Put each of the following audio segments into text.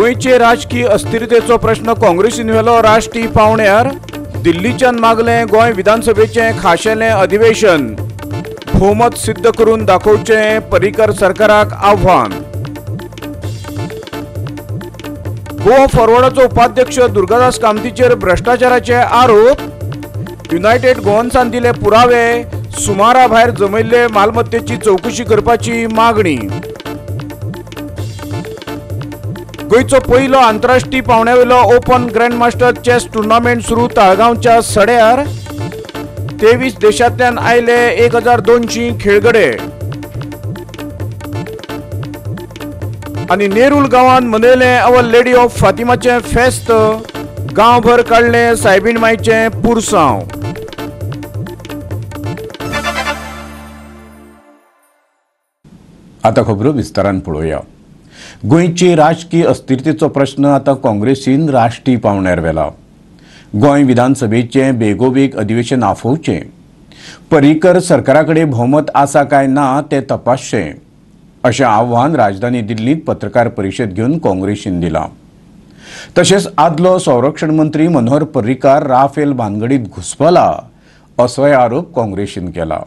गोयचे राजकीय अस्थिरतेचो प्रश्न काँग्रेसीन व्हेलो राष्ट्रीय पावण्यार। दिल्लीच्यान मागले गोंय विधानसभेचे खाशेले अधिवेशन। भोवमत सिद्ध करून दाखोवचे पर्रीकर सरकाराक आव्हान। गोवा फॉरवर्डाचो उपाध्यक्ष दुर्गादास कामतीचेर भ्रष्टाचाराचे आरोप। युनायटेड गोवन्सान दिले पुरावे। सुमारा भायर जमयल्ले मालमत्तेची चौकशी करपाची मागणी। गोयचो पहिलो आंतरराष्ट्रीय पावण्यावेलो ओपन ग्रँडमास्टर चेस टुर्नामेंट सुरू ताळगांवच्या सड्यार। 23 देशांतल्यान आयले 1200 खेळगडे। आनी नेरुल गांवांत मनयले अवर लेडी ऑफ फातिमाचे फेस्त। गांवभर काडले सायबीण मायचे पुरसांव। आता खबरो विस्तारान पळोवया। गोंयचे राजकीय अस्थिरतेचो प्रश्न आता काँग्रेसीन राष्ट्रीय पावण्यार व्हेला। गोंय विधानसभेचे बेगोबेग अधिवेशन आफोवचें। पर्रीकर सरकाराकडे भोवमत आसा काय ना ते तपासचें अशें आव्हान राजधानी दिल्लीत पत्रकार परिशद घेवन काँग्रेसीन दिलां। तशेंच आदलो संरक्षण मंत्री मनोहर पर्रीकार राफेल भानगडीत घुस्पला असोय आरोप काँग्रेसीन केला।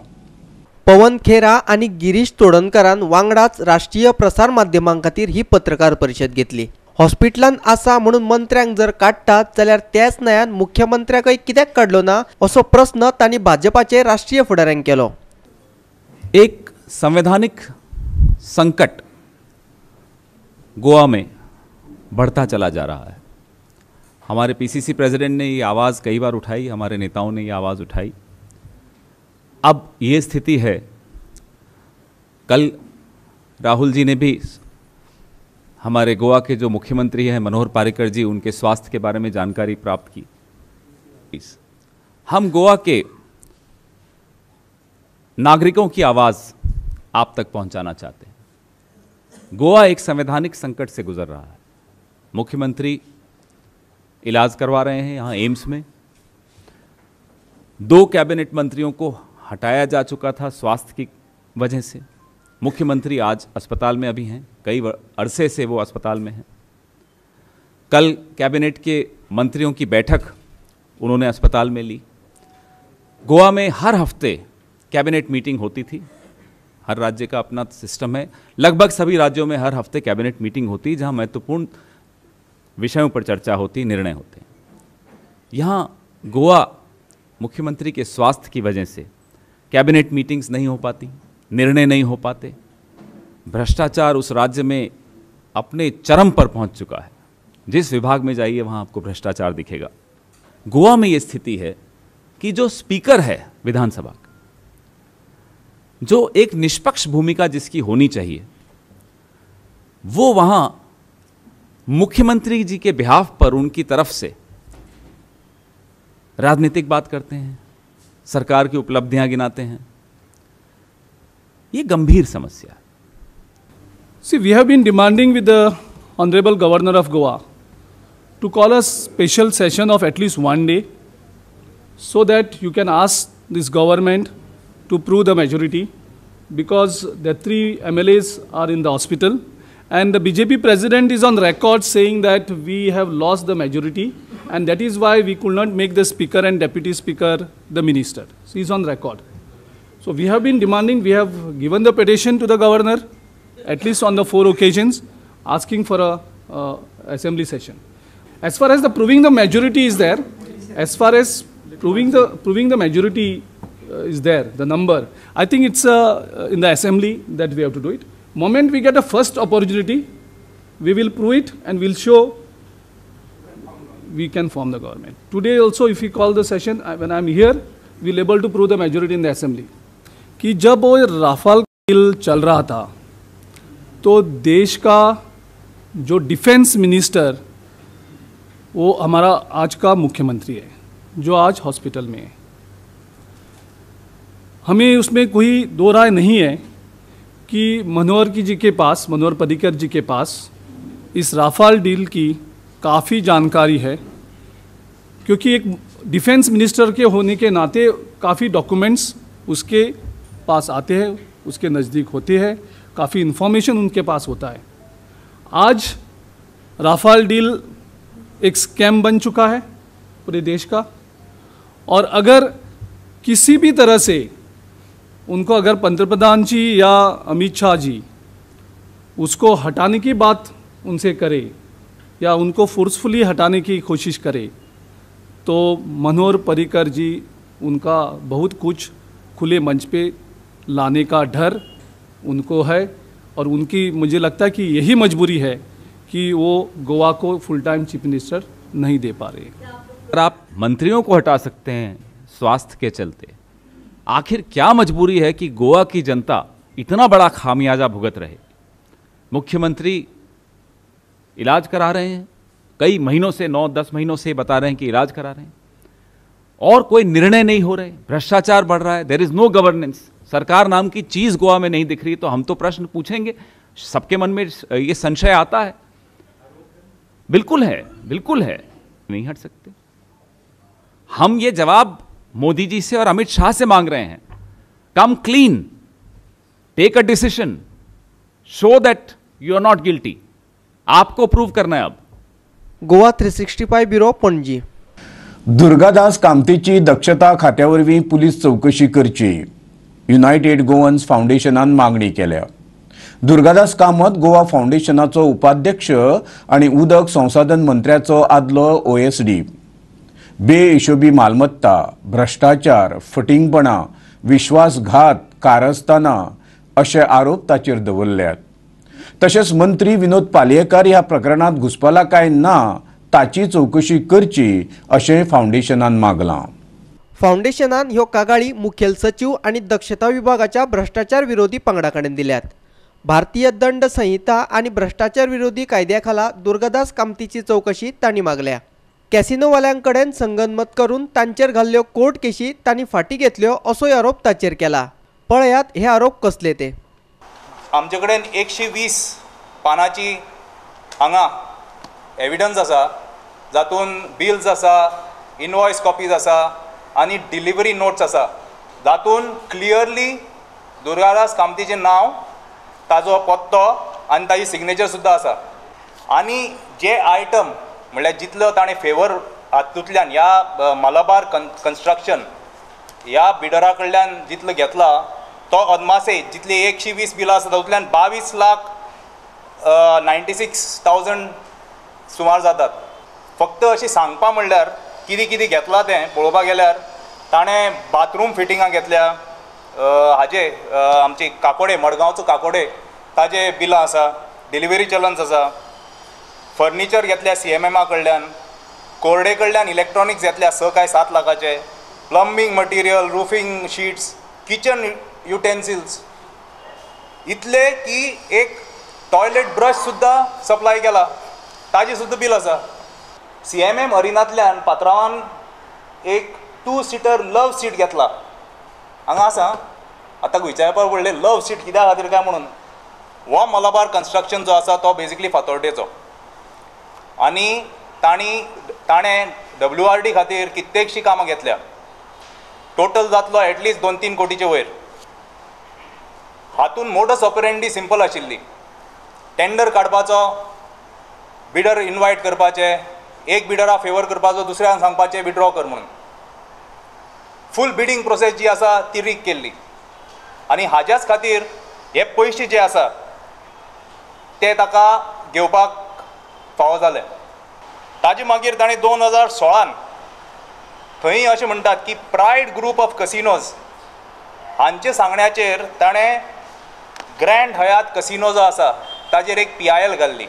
पवन खेरा आणि गिरीश तोडणकरान वांगडाच राष्ट्रीय प्रसार माध्यमांखातीर ही पत्रकार परिशद घेतली। हॉस्पिटलान आसा म्हणून मंत्र्यांक जर काडटात जाल्यार त्याच न्हयान मुख्यमंत्र्याकय कित्याक काडलो ना असो प्रश्न तांणी भाजपाचे राष्ट्रीय फुडाऱ्यांक केलो। एक संवैधानिक संकट गोवा में बढ़ता चला जा रहा है। हमारे पीसीसी प्रेसिडेंट ने ये आवाज़ कई बार उठाई, हमारे नेताओं ने ये आवाज़ उठाई। अब ये स्थिति है, कल राहुल जी ने भी हमारे गोवा के जो मुख्यमंत्री हैं मनोहर पर्रीकर जी, उनके स्वास्थ्य के बारे में जानकारी प्राप्त की। हम गोवा के नागरिकों की आवाज़ आप तक पहुंचाना चाहते हैं। गोवा एक संवैधानिक संकट से गुजर रहा है। मुख्यमंत्री इलाज करवा रहे हैं यहाँ एम्स में। 2 कैबिनेट मंत्रियों को हटाया जा चुका था स्वास्थ्य की वजह से। मुख्यमंत्री आज अस्पताल में अभी हैं, कई अरसे से वो अस्पताल में हैं। कल कैबिनेट के मंत्रियों की बैठक उन्होंने अस्पताल में ली। गोवा में हर हफ्ते कैबिनेट मीटिंग होती थी। हर राज्य का अपना सिस्टम है। लगभग सभी राज्यों में हर हफ्ते कैबिनेट मीटिंग होती, जहां महत्वपूर्ण विषयों पर चर्चा होती, निर्णय होते। यहाँ गोवा मुख्यमंत्री के स्वास्थ्य की वजह से कैबिनेट मीटिंग्स नहीं हो पाती, निर्णय नहीं हो पाते। भ्रष्टाचार उस राज्य में अपने चरम पर पहुंच चुका है। जिस विभाग में जाइए वहां आपको भ्रष्टाचार दिखेगा। गोवा में ये स्थिति है कि जो स्पीकर है विधानसभा का, जो एक निष्पक्ष भूमिका जिसकी होनी चाहिए, वो वहां मुख्यमंत्री जी के बिहाफ पर उनकी तरफ से राजनीतिक बात करते हैं, सरकार की उपलब्धियां गिनाते हैं। ये गंभीर समस्या है। See, we have been demanding with the Honorable Governor of Goa to call a special session of at least one day so that you can ask this government to prove the majority, because the 3 MLAs are in the hospital and the BJP president is on record saying that we have lost the majority and that is why we could not make the speaker and deputy speaker the minister. So he's on record. So we have been demanding, we have given the petition to the governor at least on the 4 occasions asking for a assembly session. As far as the proving the majority is there, as far as proving the majority is there, the number, I think it's in the assembly that we have to do it. Moment we get a first opportunity, we will prove it and we'll show we can form the government. Today also if we call the session, when I'm here, we'll able to prove the majority in the assembly. कि जब वो Rafale deal चल रहा था तो देश का जो डिफेंस मिनिस्टर वो हमारा आज का मुख्यमंत्री है जो आज हॉस्पिटल में है। हमें उसमें कोई दो राय नहीं है कि मनोहर जी के पास, मनोहर पर्रीकर जी के पास इस राफेल डील की काफ़ी जानकारी है, क्योंकि एक डिफेंस मिनिस्टर के होने के नाते काफ़ी डॉक्यूमेंट्स उसके पास आते हैं, उसके नज़दीक होते हैं, काफ़ी इन्फॉर्मेशन उनके पास होता है। आज राफाल डील एक स्कैम बन चुका है पूरे देश का, और अगर किसी भी तरह से उनको अगर पंतप्रधान जी या अमित शाह जी उसको हटाने की बात उनसे करे या उनको फोर्सफुली हटाने की कोशिश करे, तो मनोहर पर्रिकर जी उनका बहुत कुछ खुले मंच पे लाने का डर उनको है, और उनकी मुझे लगता है कि यही मजबूरी है कि वो गोवा को फुल टाइम चीफ मिनिस्टर नहीं दे पा रहे। अगर आप मंत्रियों को हटा सकते हैं स्वास्थ्य के चलते, आखिर क्या मजबूरी है कि गोवा की जनता इतना बड़ा खामियाजा भुगत रहे? मुख्यमंत्री इलाज करा रहे हैं, कई महीनों से 9-10 महीनों से बता रहे हैं कि इलाज करा रहे हैं, और कोई निर्णय नहीं हो रहे, भ्रष्टाचार बढ़ रहा है, देयर इज नो गवर्नेंस, सरकार नाम की चीज गोवा में नहीं दिख रही। तो हम तो प्रश्न पूछेंगे, सबके मन में ये संशय आता है। बिल्कुल है, बिल्कुल है, नहीं हट सकते। हम ये जवाब मोदी जी से और अमित शाह से मांग रहे हैं, come clean, take a decision, show that you are not guilty. आपको प्रूव करना है अब। गोवा 365 ब्युरो पणजी। दुर्गादास कामतीची दक्षता खात्यावरवीं पुलीस चौकशी करची युनायटेड गोवन्स फाउंडेशनान मागणी केल्या। दुर्गादास कामत गोवा फाउंडेशनाचो उपाध्यक्ष आणि उदक संसाधन मंत्र्याचो आदलो OSD। बेहिशोबी मालमत्ता, भ्रष्टाचार, फटिंगपणा, विश्वासघात, कारस्थाना अशे आरोप ताचेर दवरल्यात। तशेंच मंत्री विनोद पालयेकार ह्या प्रकरणात घुसपला काय ना ताची चौकशी करची अशें फाउंडेशनान मागलां। फाउंडेशनान ह्यो कागाळी मुखेल सचिव आणि दक्षता विभागाच्या भ्रष्टाचार विरोधी पंगडा कडेन दिल्यात। भारतीय दंड संहिता आणि भ्रष्टाचार विरोधी कायद्याखाला दुर्गादास कामतीची चौकशी तांणी मागल्या। कॅसिनोवाल्यांकडेन संगनमत करून तांचेर घाल्ल्यो कोर्ट केशी तांणी फाटी घेतल्यो असोय आरोप ताचेर केला। पळयात हे आरोप कसले ते। आमचे कडेन 120 पानाची हांगा एविडन्स आसा, जातून बिल्स आसा, इनवॉयस कॉपीज आसा आनी डिलिव्हरी नोट्स आसा, जातून क्लियरली दुर्गादास कामतीचें नांव, ताजो पत्तो आनी ताजी सिग्नेचर सुद्दां आसा। आनी जे आयटम म्हळ्यार जितलो ताणें फेवर हातूंतल्यान ह्या मलबार कन्स्ट्रक्शन ह्या बिडरा कडल्यान जितलो घेतला तो अदमासे जितली 120 बिलां आसा तातूंतल्यान 22,96,000 सुमार जातात। फक्त अशी सांगपा म्हणल्यार कितें कितें घेतलां तें पळोवपाक गेल्यार ताणें बाथरूम फिटिंगां घेतल्या, हाजे आमचे काकोडे, मडगांवचो काकोडे ताजे बिलां आसा, डिलिव्हरी चलन्स आसा, फर्निचर घेतल्या CMMA कडल्यान, कोर्डे कडल्यान इलेक्ट्रॉनिक्स घेतल्या 6 काय 7 लाखाचे, plumbing material, roofing sheets, kitchen utensils, इतले की एक टॉयलेट ब्रश सुद्दां सप्लाय केला, ताजी सुद्दां बिल आसा। CMM अरिनांतल्यान पात्रांवान एक 2 सीटर लव सीट घेतला, हांगा आसा, आतां विचारपाक पडलें लव सीट कित्या खातीर काय म्हणून। हो मलबार कन्स्ट्रक्शन जो आसा तो बेजिकली फातोर्डेचो, आनी ताणें WRD खातीर कित्येकशी कामां घेतल्या, टोटल जातलो एटलीस्ट 2-3 कोटीचे वयर। हातून मोडस ऑपरेंडी सिंपल आशिल्ली, टेंडर काडपाचो, बिडर इनवायट करपाचे, एक बिडरा फेवर करपाचो, दुसऱ्यांक सांगपाचें विड्रॉ कर म्हणून। फूल बिडिंग प्रोसेस जी आसा ती रीक केल्ली, आनी हाज्याच खातीर हे पयशे जे आसा ते ताका घेवपाक फावो जाले। ताजे मागीर ताणें 2016 थंय अशें म्हणटात की प्रायड ग्रूप ऑफ कसिनोज हांचे सांगण्याचेर ताणें ग्रँड हयात कसिनो जो आसा ताजेर एक PIL घाल्ली।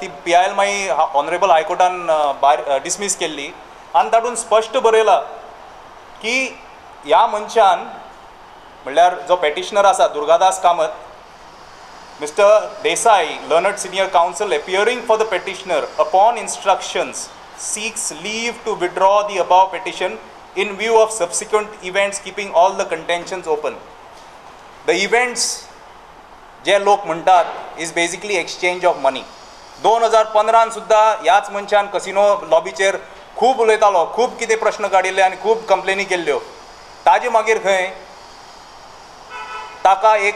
ती PIL मागीर ऑनरेबल हायकोर्टान डिसमीस केल्ली, आनी तातूंत स्पश्ट बरयलां की ह्या मनशान म्हणल्यार जो पेटिशनर आसा Durgadas Kamat, mister Desai, learned senior council appearing for the petitioner upon instructions seeks leave to withdraw the above petition in view of subsequent events keeping all the contentions open. The events जे लोक म्हणटात इज बेजिकली एक्सचेंज ऑफ मनी। 2015 सुद्दां ह्याच मनशान casino लॉबीचेर खूब उलयतालो, खूब कितें प्रश्न काडिल्ले आनी खूब कंप्लेनी केल्ल्यो। ताजे मागीर खंय ताका एक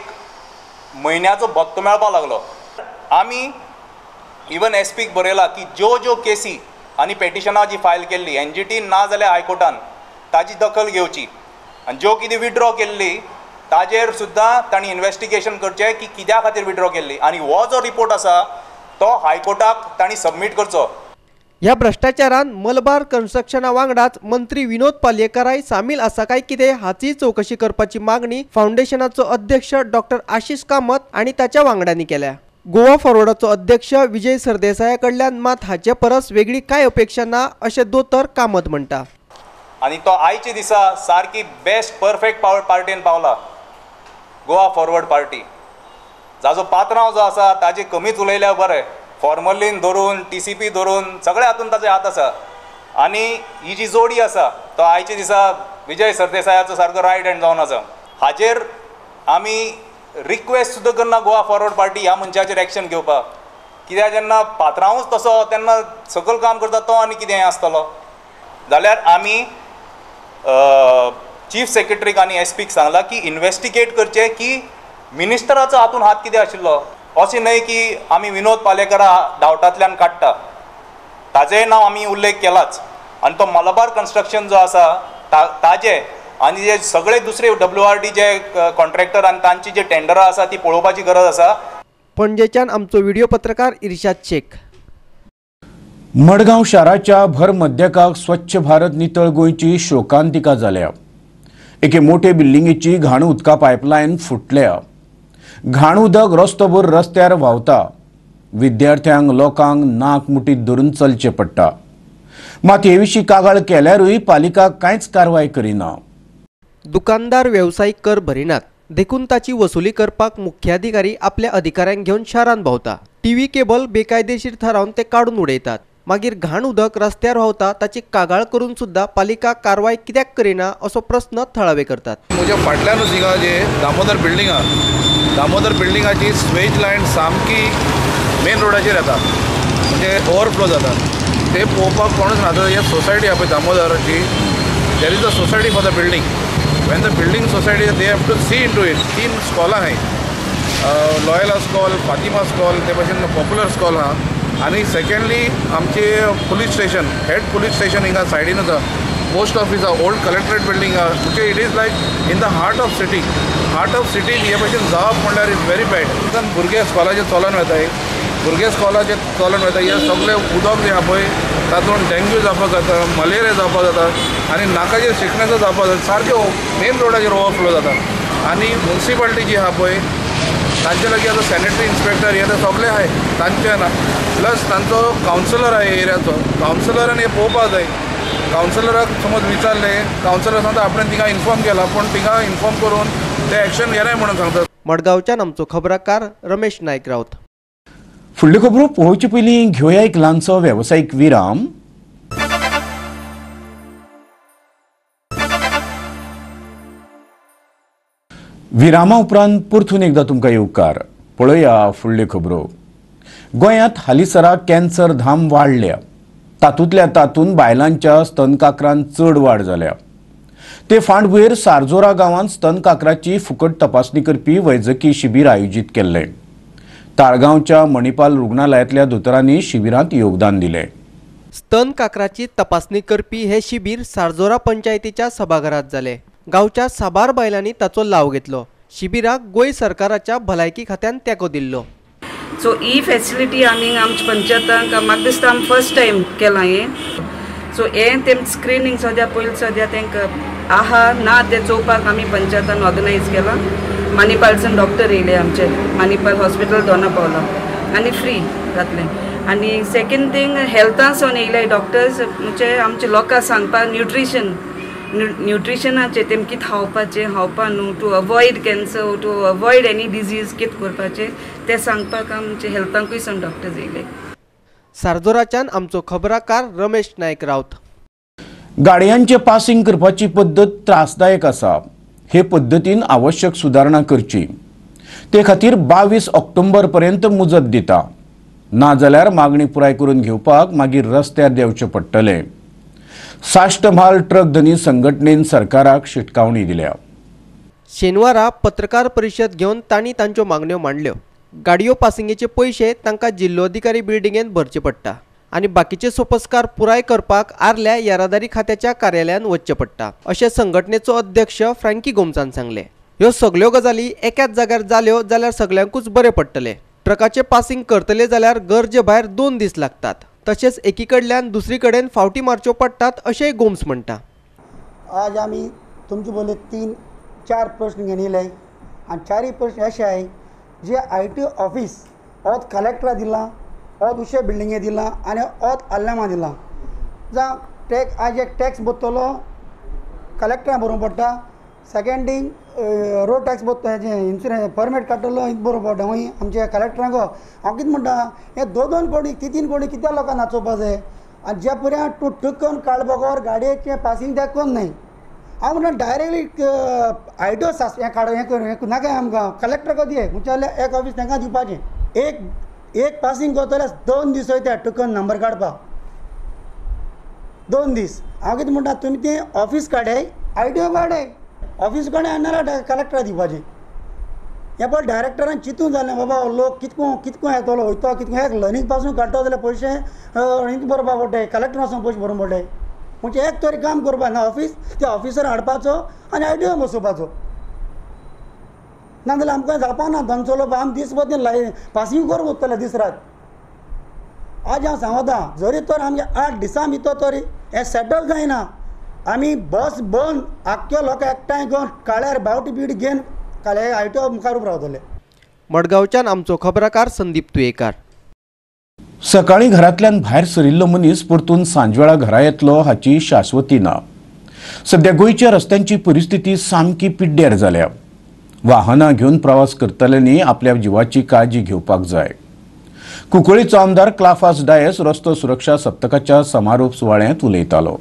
म्हयन्याचो भत्तो मेळपाक लागलो। आमी इवन एसपीक बरयला की ज्यो केसी आनी पेटिशनां जी फायल केल्ली एनजीटी ना जाल्यार हायकोर्टान ताजी दखल घेवची आनी ज्यो कितें विड्रॉ केल्ली ताजेर सुद्दां तांणी इन्वेस्टिगेशन करचें की कित्या खातीर विड्रॉ केल्ली आनी हो जो रिपोर्ट आसा तो हायकोर्टाक तांणी सबमीट करचो. ह्या भ्रष्टाचारान मलबार कन्स्ट्रक्शना वांगडाच मंत्री विनोद पालयेकाराय सामील आसा काय कितें हाची चौकशी करपाची मागणी फाउंडेशनाचो अध्यक्ष डॉक्टर आशीष कामत आणि ताच्या वांगड्यांनी केल्या. गोवा फॉरवर्डाचो अध्यक्ष विजय सरदेसाया कडल्यान मात हाचे परस वेगळी काय अपेक्षा ना अशें दोतर कामत म्हणटा. आनी तो आयचे दिसा सारकी बेस्ट परफेक्ट पार्टीन पावला गोवा फॉरवर्ड पार्टी. जाचो पात्रांव जो आसा ताजे कमीच उलयल्यार बरें. फॉर्मलीन धरून TCP धरून सगळे हातून ताजे हात आसा आनी ही जी जोडी आसा तो आयचे दिसा विजय सरदेसायाचो सारको रायट हँड जावन आसा. हाजेर आमी रिक्वेस्ट सुद्दां करना गोवा फॉरवर्ड पार्टी ह्या मनशाचेर एक्शन घेवपाक. कित्याक जेन्ना पात्रांवूच तसो तेन्ना सकयल काम करता तो आनी कितें आसतलो. जाल्यार आमी चीफ सेक्रेटरीक आनी एसपीक सांगला की इन्वेस्टिगेट करचें की मिनिस्टराचो हातून हात कितें आशिल्लो. अशें न्हय की आमी विनोद पालयेकारा डावटांतल्यान काडटा. ताजेय नांव आमी उल्लेख केलाच आनी तो मलबार कन्स्ट्रक्शन जो आसा ताजे आनी जे सगळे दुसरे WRD जे कॉन्ट्रॅक्टर आनी तांची जे टेंडरां आसा ती पळोवपाची गरज आसा. पणजेच्यान आमचो व्हिडिओ पत्रकार इर्शाद शेख. मडगांव शाराच्या भर मध्यकाक स्वच्छ भारत नितळ गोंयची शोकांतिका जाल्या. एके मोठे बिल्डिंगेची घाण उदका पायपलायन फुटल्या. घाण उदक रस्तोभर रस्त्यार व्हांवता. विद्यार्थ्यांक लोकांक नाक मुठीत धरून चलचें पडटा. मात हे विशीं कागाळ केल्यारूय पालिका कांयच कारवाय करिना. दुकानदार वेवसायीक कर भरिनात देखून ताची वसुली करपाक मुख्याधिकारी आपल्या अधिकाऱ्यांक घेवन शारांत भोंवता. टीव्ही केबल बेकायदेशीर थारावन ते काडून उडयतात. मागीर घाण उदक रस्त्यार व्हांवता ताची कागाळ करून सुद्धा पालिका कारवाय कित्याक करिना असो प्रस्न थळावे करतात. म्हज्या फाटल्यानूच हिंगा जे दामोदर बिल्डिंगाची स्वेज लायन सामकी मेन रोडाचेर येता म्हणजे ओवरफ्लो जाता. ते पळोवपाक कोणूच ना. हे सोसायटी आहा पळय दामोदराची there is a society for the building. When the building society they have to see into it. 3 स्कॉलां आहाय. लॉयला स्कॉल, फातिमा स्कॉल, ते भाशेन पॉप्युलर स्कॉल आहा. आनी सेकंडली आमचे police station head police station हिंगा सायडीन आसा. पोस्ट ऑफिस आहा, ओल्ड कलेक्टरेट बिल्डींग आहा. म्हणजे it is like in the heart of city. Heart of सिटीन हे भाशेन जावप म्हणल्यार इज व्हेरी बॅड. भुरगे स्कॉलाचे चलोन वताय. भुरगे स्कॉलाचे चलोन वता. हे सगळे उदक जे आहा पळय तातूंत डेंग्यू जावपाक जाता, मलेरिया जावपाक जाता आनी नाकाचेर शिकण्याचो जावपाक जाता. सारके मेन रोडाचेर ओवरफ्लो जाता. आनी म्युन्सिपाल्टी जी आहा पळय तांचे लागीं आतां सॅनिटरी इन्स्पेक्टर हे सगळे आहाय तांचे ना. प्लस तांचो कावन्सिलर आहे एरियाचो. कावन्सिलरान हे पळोवपाक जाय. कावन्सिलराक समज विचारलें कावन्सिलर सांगता आपण तिका इन्फॉर्म केला पण तिका इन्फॉर्म करून ते एक्शन घेनाय म्हणून सांगतात. मडगांवच्यान आमचो खबराकार रमेश नायक रावत. फुडल्यो खबरो पळोवचे पयलीं घेवया एक ल्हानसो वेवसायीक विराम. विरामा उपरांत परतून एकदां तुमकां येवकार. पळोवया फुडल्यो खबरो. गोंयांत हालींसराक कॅन्सर धाम वाडल्या. तातूंतल्या तातूंत बायलांच्या स्तनकाकरांत चड वाड जाल्या. ते फांटभुंयेर सारजोरा गांवांत स्तनकाकराची फुकट तपासणी करपी वैजकी शिबीर आयोजीत केल्लें. ताळगांवच्या मणिपाल रुग्णालयांतल्या दोतोरांनी शिबिरांत योगदान दिलें. स्तनकाकराची तपासणी करपी हे शिबीर सारजोरा पंचायतीच्या सभाघरात जाले. गांवच्या साबार बायलांनी ताचो लाव घेतलो. शिबिराक गोंय सरकाराच्या भलायकी खात्यान तेंको दिल्लो. सो ही फॅसिलिटी आमी आमच्या पंचायतांक म्हाका दिसता आमी फर्स्ट टायम केलां हें. सो हें तें स्क्रिनींग सद्या पयलीं सद्या तांकां आहा ना तें चोवपाक आमी पंचायतान ऑर्गनायज केलां. मानिपालसून डॉक्टर येयले आमचे मानिपाल हॉस्पिटल दोना पावला आनी फ्री जातलें. आनी सेकंड थिंग हेल्थासून येयले डॉक्टर्स म्हणजे आमचे लोकांक सांगपाक न्यूट्रिशनाचे तेम कितें खावपाचें खावपा न्हू to avoid cancer to avoid any disease कितें करपाचें तें सांगपाक आमचे हेल्थांकूय सून डॉक्टर्स येयले. सारजोराच्यान आमचो खबराकार रमेश नायक रावत. गाडयांचे पासिंग करपाची पद्दत त्रासदायक आसा. हे पद्दतीन आवश्यक सुदारणा करची. ते खातीर 22 ऑक्टोबर पर्यंत मुजत दिता. ना जाल्यार मागणी पुराय करून घेवपाक मागीर रस्त्यार देंवचें पडटलें. साश्ट म्हाल ट्रक धनी संघटनेन सरकाराक शिटकावणी दिल्या. शेनवारा पत्रकार परिशद घेवन तांणी तांच्यो मागण्यो मांडल्यो. गाडयो पासिंगेचे पैसे तांकां जिल्लोधिकारी बिल्डिंगेंत भरचे पडटा आनी बाकीचे सोपस्कार पुराय करपाक आर्ल्या येरादारी खात्याच्या कार्यालयात वचचें पडटा अशें संघटनेचो अध्यक्ष फ्रँकी गोमसान सांगले। ह्यो सगळ्यो गजाली एकाच जाग्यार जाल्यो जाल्यार सगळ्यांकूच बरें पडटलें। ट्रकाचे पासिंग करतले जाल्यार गरजे भायर 2 दीस लागतात, तशेंच एकी कडल्यान दुसरी कडेन फावटी मारच्यो पडटात अशेंय गोम्स म्हणटा। आज आमी तुमचे बोले 3-4 प्रश्न घेवन येयले आनी 4 प्रश्न अशे आहाय जे ITO ऑफिस ओत कलेक्टरा दिला, ओत उशे बिल्डिंगे दिला आनी ओत आल्लेमा दिला। जावं टॅक्स आज एक टॅक्स भरतलो कलेक्टरान भरूंक पडटा, सेकेंडींग रोड टॅक्स इन्शुरन्स परमीट काडटलो बरोवंक पडटा। हूंय आमच्या कलेक्टरांक हांव कितें म्हणटा हे 2-2 कोटी 3-3 कोटी कित्या लोकांक नाचोवपा जाय आनी ज्या पर्यंत तूं टुकन काडबाकोर गाडयेचें पासिंग तें कोन्न न्हय। हांव म्हणटा डायरेक्टली ITO हें काड हें कर नाका आमकां कलेक्टर को दिये म्हणजे जाल्यार एक ऑफिस तांकां दिवपाचें। एक पासिंग करतले 2 दीस वयता टुकन नंबर काडपाक 2 दीस। हांव कितें म्हणटा तुमी तें ऑफिस काडय ITO काडय ऑफिस कडेन आनारा कलेक्टरा दिवपाचें। हें पळय डायरेक्टरान चिंतून जालें बाबा लोक कितको येतलो वयतो कितको एक लर्निंग पासून काडटा जाल्यार पयशे हिंग भरपा पडटाय कलेक्टर वचून पयशे भरूंक पडटाय। म्हणजे एक तरी काम करपा ना ऑफिस त्या ऑफिसर हाडपाचो आनी ITO बसोवपाचो नाजाल्यार आमकां जावपाना धन चलोवपा आमी दीसभर पासिंग करूंक वतले दीस रात। आज हांव सांगता जरी तर आमगे 8 दिसां भितर तरी हें सेटल जायना आमी बस बंद आख्ख्या लोक एकठांय घेवन काळ्यार बावटी बीट घेवन काले ITO मुखार उबे रावतले। मडगांवच्यान आमचो खबराकार संदीप तुयेकार। सकाळी घरांतल्यान भायर सरिल्लो मनीस परतून सांजवेळा घरा येतलो हाची शाश्वती ना। सध्या गोंयच्या रस्त्यांची परिस्थिती सामकी पिड्ड्यार जाल्या। वाहनां घेवन प्रवास करतल्यांनी आपल्या जिवाची काळजी घेवपाक जाय। कुंकळ्ळेचो आमदार क्लाफास डायस रस्तो सुरक्षा सप्तकाच्या समारोप सुवाळ्यांत उलयतालो।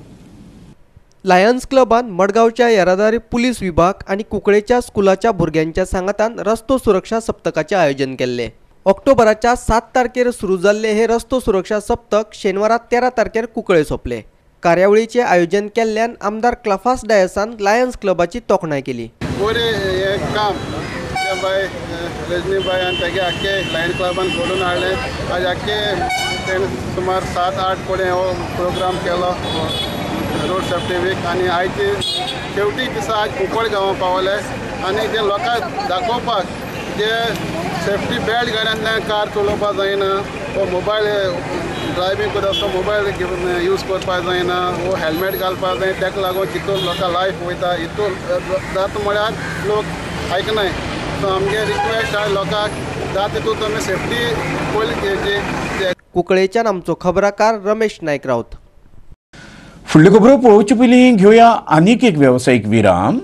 लायन्स क्लबान मडगांवच्या येरादारी पुलीस विभाग आनी कुंकळ्ळेच्या स्कुलाच्या भुरग्यांच्या सांगातान रस्तो सुरक्षा सप्तकाचे आयोजन केल्ले। ऑक्टोबराच्या 7 तारखेर सुरू जाल्ले हे रस्तो सुरक्षा सप्तक शेनवारा 13 तारखेर कुंकळ्ळे सोंपले। कार्यावळीचे आयोजन केल्ल्यान आमदार क्लाफास डायसान लायन्स क्लबाची तोखणाय केली। काम रजनीबाई आनी तेगे आख्खे लायन्स क्लबान घडोवन हाडलें। आज आख्खे सुमार 7-8 कोडे हो प्रोग्राम केलो रोड सेफ्टी वीक आनी आयचे शेवटी दिसा आज कुंकळ गांवां पावले आनी जे लोकांक दाखोवपाक जे सेफ्टी बेल्ट घालून कार चलोवपा जायना वो मोबायल ड्रायव्हिंग करता आसतना मोबायल यूज करपा जायना वो हेल्मेट घालपा जाय ताका लागून चिंतून लोकां लायफ वयता हितून जाता म्हळ्यार लोक आयकनाय। सो आमगे रिक्वेस्ट आहा लोकांक जाता तितून तुमी सेफ्टी पयली घेवची। कुंकळ्ळेच्यान आमचो खबराकार रमेश नायक रावत। फुडल्यो खबरो पळोवचे पयलीं घेवया आनीक एक वेवसायीक विराम।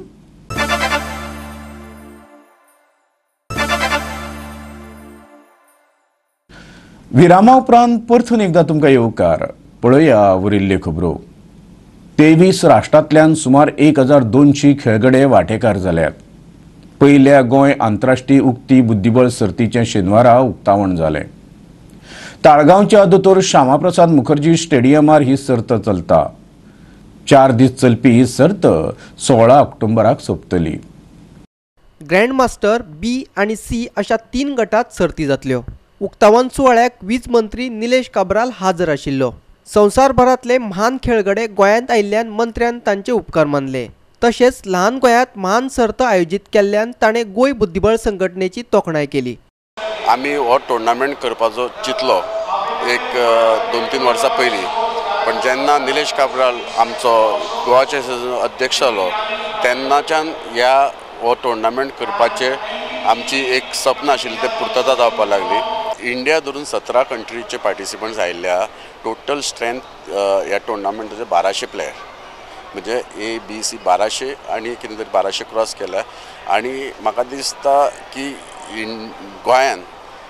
विरामा उपरांत परतून एकदा तुमकां येवकार। पळोवया उरिल्ल्यो खबरो। 23 राष्ट्रांतल्यान सुमार 1200 खेळगडे वांटेकार जाल्यात। पयल्या गोंय आंतरराष्ट्रीय उक्ती बुद्धीबळ सर्तीचें शेनवारा उक्तावण जालें। ताळगांवच्या दोतोर श्यामाप्रसाद मुखर्जी स्टेडियमार ही सर्त चलता। 4 दीस चलपी ही सर्त 16 ऑक्टोबराक सोंपतली। ग्रँड मास्टर B आनी C अशा 3 गटात सर्ती जातल्यो। उक्तावण सुवाळ्याक वीज मंत्री निलेश काब्राल हाजर आशिल्लो। संवसारभरातले महान खेळगडे गोंयांत आयिल्ल्यान मंत्र्यान तांचे उपकार मानले। तशेंच ल्हान गोंयांत महान सर्त आयोजीत केल्ल्यान ताणें गोंय बुद्धीबळ संघटनेची तोखणाय केली। आमी हो टुर्नामेंट करपाचो चिंतलो एक 2-3 वर्सां पयलीं, पण जेन्ना निलेश काब्राल आमचो गोवाचे अध्यक्ष जालो तेन्नाच्यान ह्या हो टुर्नामेंट करपाचे आमची एक सपन आशिल्ली ते पुर्तता जावपाक लागली। इंडिया धरून 17 कंट्रीचे पार्टिसिपंट्स आयिल्ल्या टोटल स्ट्रेंथ ह्या टुर्नामेंटाचे 1200 प्लेयर म्हणजे A B C 1200 आनी कितें तरी 1200 क्रॉस केल्या। आनी म्हाका दिसता की गोंयान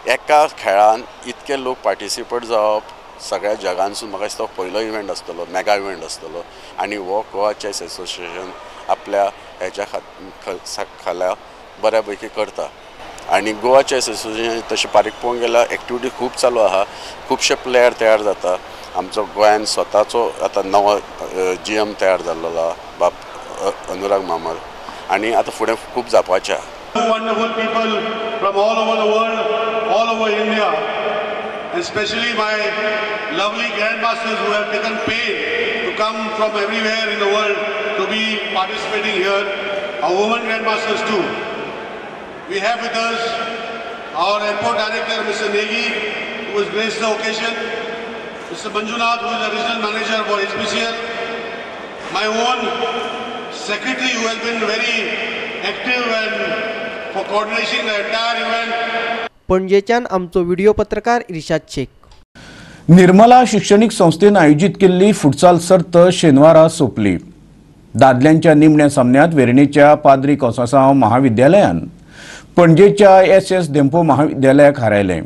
एका खेळान इतके लोक पार्टिसिपेट जावप सगळ्या जगानसून म्हाका दिसता पयलो इव्हेंट आसतलो, मेगा इव्हेंट आसतलो। आनी हो गोवा चॅस एसोसिएशन आपल्या हेच्या खाला बऱ्या पैकी करता। आनी गोवा चॅस एसोसिएशन तशें बारीक पळोवंक गेल्यार एक्टिविटी खूब चालू आहा, खुबशे प्लेयर तयार जाता। आमचो गोंयान स्वताचो आतां नवो GM तयार जाल्लो बाब अनुराग मामर आनी आतां फुडें खूब जावपाचें आहा। Wonderful people from all over the world all over India, and especially my lovely grandmasters who have taken pain to come from everywhere in the world to be participating here, our women grandmasters too. We have with us our airport director, Mr. Negi, who has graced the occasion, Mr. Manjunath, who is the regional manager for HPCL, my own secretary who has been very active and for coordinating the entire event. पणजेच्यान आमचो video पत्रकार इर्शाद शेख. निर्मला शैक्षणिक संस्थेन आयोजित केल्ली futsal सर्त शेनवारा सोंपली. दादल्यांच्या निमण्या सामन्यात वेर्णेच्या पाद्री कोसासांव महाविद्यालयान पणजेच्या SS धेंपो महाविद्यालयाक हारयलें.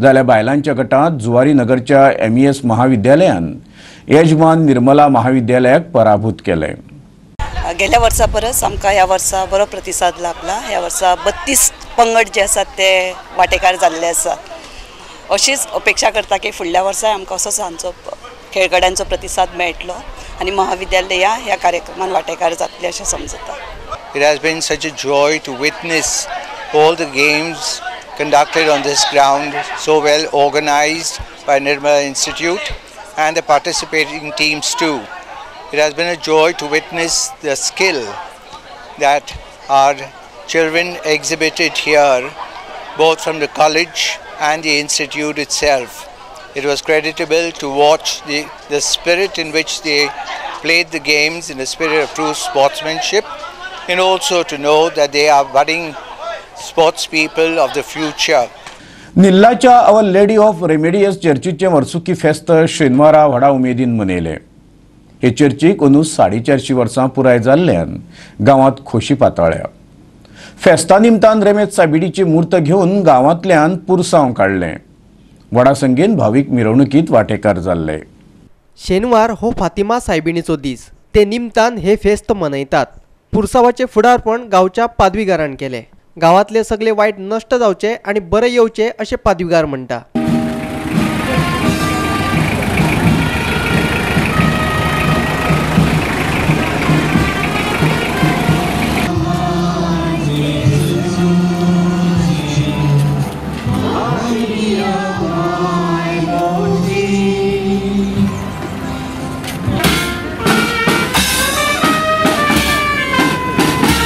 जाल्यार बायलांच्या गटांत जुवारी नगरच्या MES महाविद्यालयान यजमान निर्मला महाविद्यालयाक पराभूत केलें. गेल्या वर्सा परस आमकां ह्या वर्सा बरो प्रतिसाद लाभला. ह्या वर्सा 32 पंगड जे आसात ते वांटेकार जाल्ले आसात. अशीच अपेक्षा करता की फुडल्या वर्सा आमकां असोच हांचो खेळगड्यांचो प्रतिसाद मेळटलो आनी महाविद्यालया ह्या कार्यक्रमान वांटेकार जातली अशें समजता. It has been such a joy to witness all the games conducted on this ground, so well organized by Nirmala Institute and the participating teams too. It has been a joy to witness the skill that our children exhibited here, both from the college and the institute itself. It was creditable to watch the spirit in which they played the games, in the spirit of true sportsmanship, and also to know that they are budding sports people of the future. निल्लाच्या Our Lady of Remedios चर्चीचे वर्सुकी फेस्त शेनवारा व्हडा उमेदीन मनयले. हे चर्चीक अंदू 450 वर्सां पुराय जाल्ल्यान गांवांत खोशी पातळ्ळ्या. फेस्ता निमतान रेमेत सायबिणीची मूर्त घेवन गांवांतल्यान पुरसांव काडलें. व्हडा संख्येन भावीक मिरवणुकीत वांटेकार जाल्ले. शेनवार हो फातिमा सायबिणीचो दीस. ते निमतान हे फेस्त मनयतात. पुरसावाचे फुडारपण गांवच्या पादवीगारान केले. गांवांतले सगळे वायट नश्ट जावचे आनी बरे येवचे अशें पादवीगार म्हणटा.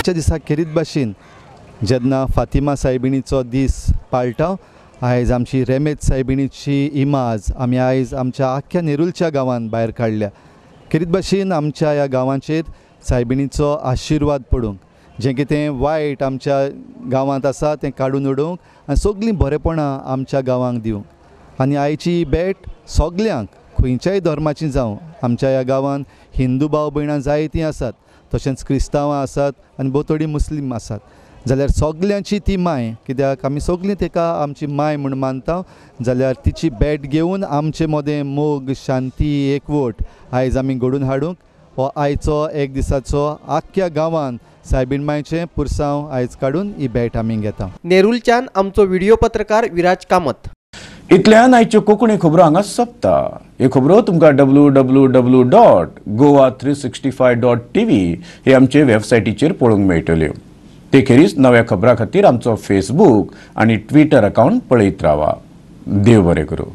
दिसा खेरीत भाशेन जेन्ना फातिमा सायबिणीचो दीस पाळटा, आयज आमची रेमेत सायबिणीची इमाज आमी आयज आमच्या आख्ख्या नेरुलच्या गांवांत भायर काडल्या. खेरीत भाशेन आमच्या ह्या गांवांचेर सायबिणीचो आशिर्वाद पडूंक, जें कितें वायट आमच्या गांवांत आसा तें काडून उडोवंक आनी सगळीं बरेपणां आमच्या गांवांक दिवंक. आनी आयची भेट सगल्यांक खंयच्याय धर्माची जावं. आमच्या ह्या गांवांत हिंदू भाव भयणां जायतीं आसात, तशेंच क्रिस्तांवां आसात आनी बोतोडी मुस्लीम आसात. जाल्यार सगल्यांची ती माय, कित्याक आमी सगळीं ताका आमची माय म्हूण मानता. जाल्यार तिची भेट घेवन आमचे मदें मोग, शांती, एकवट आयज आमी घडोवन हाडूंक हो आयचो एक दिसाचो आख्ख्या गांवांत सायबीण मायचें पुरसांव आयज काडून ही भेट आमी घेता. नेरुलच्यान आमचो व्हिडिओ पत्रकार विराज कामत. इतल्यान आयच्यो कोंकणी खबरो हांगा सोंपता. ह्यो खबरो तुमकां www.goa365.tv हे आमचे वेबसायटीचेर पळोवंक मेळटल्यो. ते खेरीज नव्या खबरां खातीर आमचो फेसबूक आनी ट्विटर अकावंट पळयत रावा. देव बरें करूं.